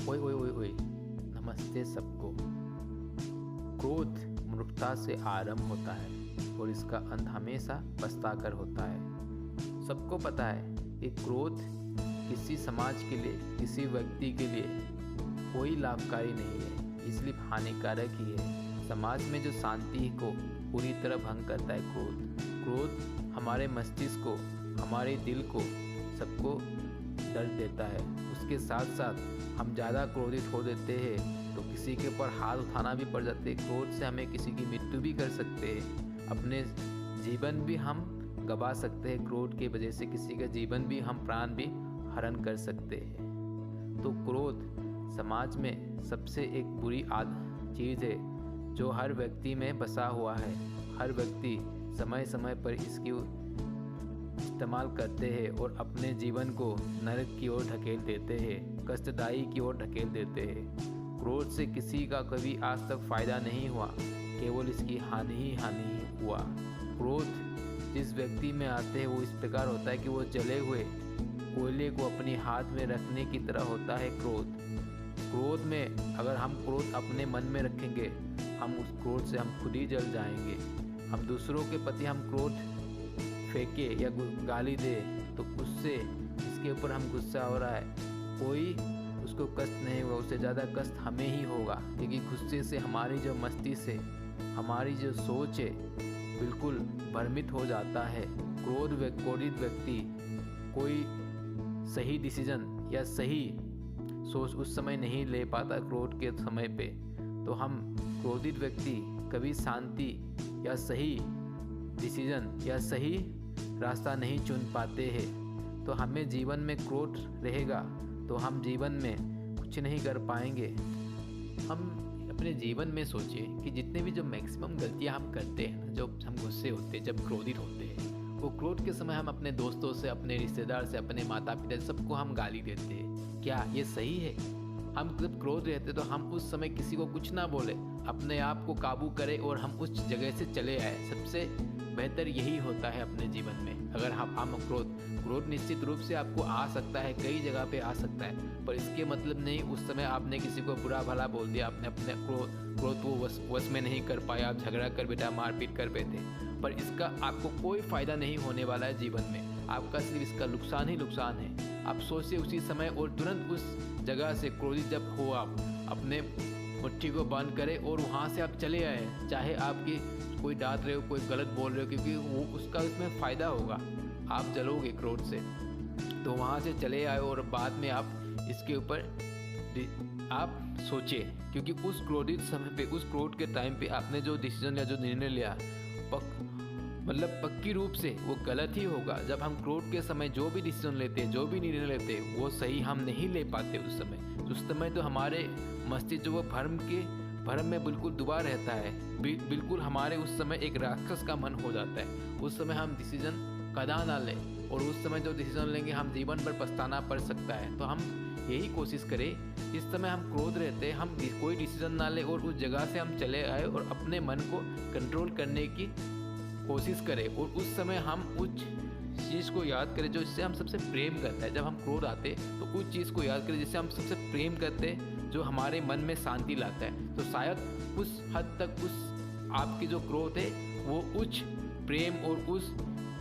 ओए ओए ओए ओए, नमस्ते सबको। क्रोध मूर्खता से आरंभ होता है और इसका अंत हमेशा पछताकर होता है। सबको पता है कि क्रोध किसी समाज के लिए, किसी व्यक्ति के लिए कोई लाभकारी नहीं है, इसलिए हानिकारक ही है। समाज में जो शांति को पूरी तरह भंग करता है क्रोध हमारे मस्तिष्क को, हमारे दिल को, सबको दर्द देता है। उसके साथ साथ हम ज़्यादा क्रोधित हो देते हैं तो किसी के ऊपर हाथ उठाना भी पड़ जाते हैं। क्रोध से हमें किसी की मृत्यु भी कर सकते हैं, अपने जीवन भी हम गवा सकते हैं। क्रोध की वजह से किसी का जीवन भी, हम प्राण भी हरण कर सकते हैं। तो क्रोध समाज में सबसे एक बुरी चीज़ है जो हर व्यक्ति में बसा हुआ है। हर व्यक्ति समय समय पर इसकी इस्तेमाल करते हैं और अपने जीवन को नरक की ओर ढकेल देते हैं, कष्टदायी की ओर ढकेल देते हैं। क्रोध से किसी का कभी आज तक फायदा नहीं हुआ, केवल इसकी हानि ही हानि हुआ। क्रोध जिस व्यक्ति में आते हैं वो इस प्रकार होता है कि वो जले हुए कोयले को अपने हाथ में रखने की तरह होता है क्रोध में अगर हम क्रोध अपने मन में रखेंगे, हम उस क्रोध से हम खुद ही जल जाएंगे। हम दूसरों के प्रति हम क्रोध फेंके या गाली दे तो उससे इसके ऊपर हम गुस्सा हो रहा है, कोई उसको कष्ट नहीं होगा, उससे ज़्यादा कष्ट हमें ही होगा। क्योंकि गुस्से से हमारी जो मस्तिष्क है, हमारी जो सोच है, बिल्कुल भ्रमित हो जाता है। क्रोधित व्यक्ति कोई सही डिसीजन या सही सोच उस समय नहीं ले पाता क्रोध के समय पे। तो हम क्रोधित व्यक्ति कभी शांति या सही डिसीजन या सही रास्ता नहीं चुन पाते हैं। तो हमें जीवन में क्रोध रहेगा तो हम जीवन में कुछ नहीं कर पाएंगे। हम अपने जीवन में सोचिए कि जितने भी जो मैक्सिमम गलतियां हम करते हैं, जो हम गुस्से होते हैं, जब क्रोधित होते हैं, वो क्रोध के समय हम अपने दोस्तों से, अपने रिश्तेदार से, अपने माता पिता से, सबको हम गाली देते हैं। क्या ये सही है? हम जब क्रोध रहते तो हम उस समय किसी को कुछ ना बोले, अपने आप को काबू करें और हम उस जगह से चले आए। सबसे बेहतर यही होता है अपने जीवन में। अगर हम क्रोध निश्चित रूप से आपको आ सकता है, कई जगह पे आ सकता है, पर इसके मतलब नहीं उस समय आपने किसी को बुरा भला बोल दिया, आपने अपने क्रोध को वश में नहीं कर पाया, आप झगड़ा कर बैठा, मारपीट कर बैठे, पर इसका आपको कोई फायदा नहीं होने वाला है जीवन में। आपका सिर्फ इसका नुकसान ही नुकसान है। आप सोचिए उसी समय और तुरंत उस जगह से क्रोधित जब हो, आप अपने मुट्ठी को बंद करें और वहाँ से आप चले आए। चाहे आपकी कोई डांट रहे हो, कोई गलत बोल रहे हो, क्योंकि वो उसका उसमें फ़ायदा होगा, आप जलोगे क्रोध से। तो वहाँ से चले आए और बाद में आप इसके ऊपर आप सोचिए, क्योंकि उस क्रोधित समय पे, उस क्रोध के टाइम पे आपने जो डिसीजन या जो निर्णय लिया पक्की रूप से वो गलत ही होगा। जब हम क्रोध के समय जो भी डिसीजन लेते हैं, जो भी निर्णय लेते हैं, वो सही हम नहीं ले पाते उस समय तो हमारे मस्तिष्क जो वो भ्रम में बिल्कुल डूबा रहता है। बिल्कुल हमारे उस समय एक राक्षस का मन हो जाता है। उस समय हम डिसीजन कदा ना लें और उस समय जो डिसीजन लेंगे हम जीवन भर पछताना पड़ सकता है। तो हम यही कोशिश करें, इस समय हम क्रोध रहते हैं, हम कोई डिसीजन ना लें और उस जगह से हम चले आए और अपने मन को कंट्रोल करने की कोशिश करें। और उस समय हम उस चीज़ को याद करें जो इससे हम सबसे प्रेम करते हैं। जब हम क्रोध आते तो उस चीज़ को याद करें जिससे हम सबसे प्रेम करते हैं, जो हमारे मन में शांति लाता है। तो शायद उस हद तक उस आपकी जो क्रोध है वो उच्च प्रेम और उस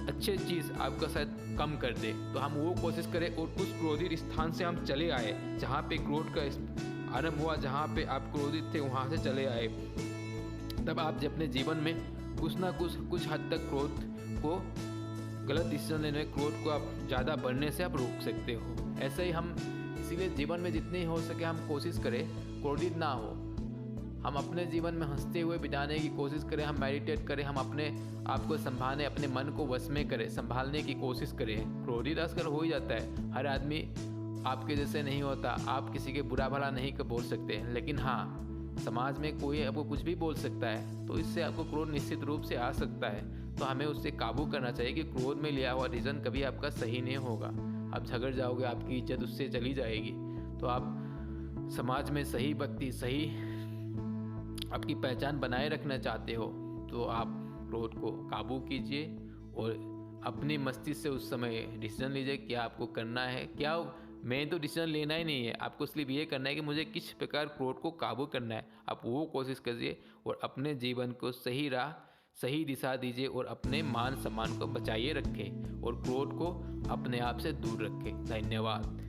अच्छे चीज़ आपका शायद कम कर दे। तो हम वो कोशिश करें और उस क्रोधित स्थान से हम चले आए जहाँ पे क्रोध का आरंभ हुआ, जहाँ पे आप क्रोधित थे वहाँ से चले आए। तब आप अपने जीवन में कुछ ना कुछ हद तक क्रोध को, गलत डिसीजन लेने में क्रोध को आप ज़्यादा बढ़ने से आप रोक सकते हो। ऐसे ही हम इसीलिए जीवन में जितनी हो सके हम कोशिश करें क्रोधित ना हो। हम अपने जीवन में हंसते हुए बिताने की कोशिश करें, हम मेडिटेट करें, हम अपने आप को संभालने, अपने मन को वश में करें, संभालने की कोशिश करें। क्रोधित आजकल हो ही जाता है, हर आदमी आपके जैसे नहीं होता, आप किसी के बुरा भला नहीं बोल सकते, लेकिन हाँ समाज में कोई आपको कुछ भी बोल सकता है, तो इससे आपको क्रोध निश्चित रूप से आ सकता है। तो हमें उससे काबू करना चाहिए कि क्रोध में लिया हुआ डिसीजन कभी आपका सही नहीं होगा। आप झगड़ जाओगे, आपकी इज्जत उससे चली जाएगी। तो आप समाज में सही व्यक्ति, सही आपकी पहचान बनाए रखना चाहते हो तो आप क्रोध को काबू कीजिए और अपनी मस्तिष्क से उस समय डिसीजन लीजिए क्या आपको करना है, क्या मैं तो डिसीजन लेना ही नहीं है, आपको सिर्फ ये करना है कि मुझे किस प्रकार क्रोध को काबू करना है। आप वो कोशिश कीजिए और अपने जीवन को सही राह, सही दिशा दीजिए और अपने मान सम्मान को बचाइए रखें और क्रोध को अपने आप से दूर रखें। धन्यवाद।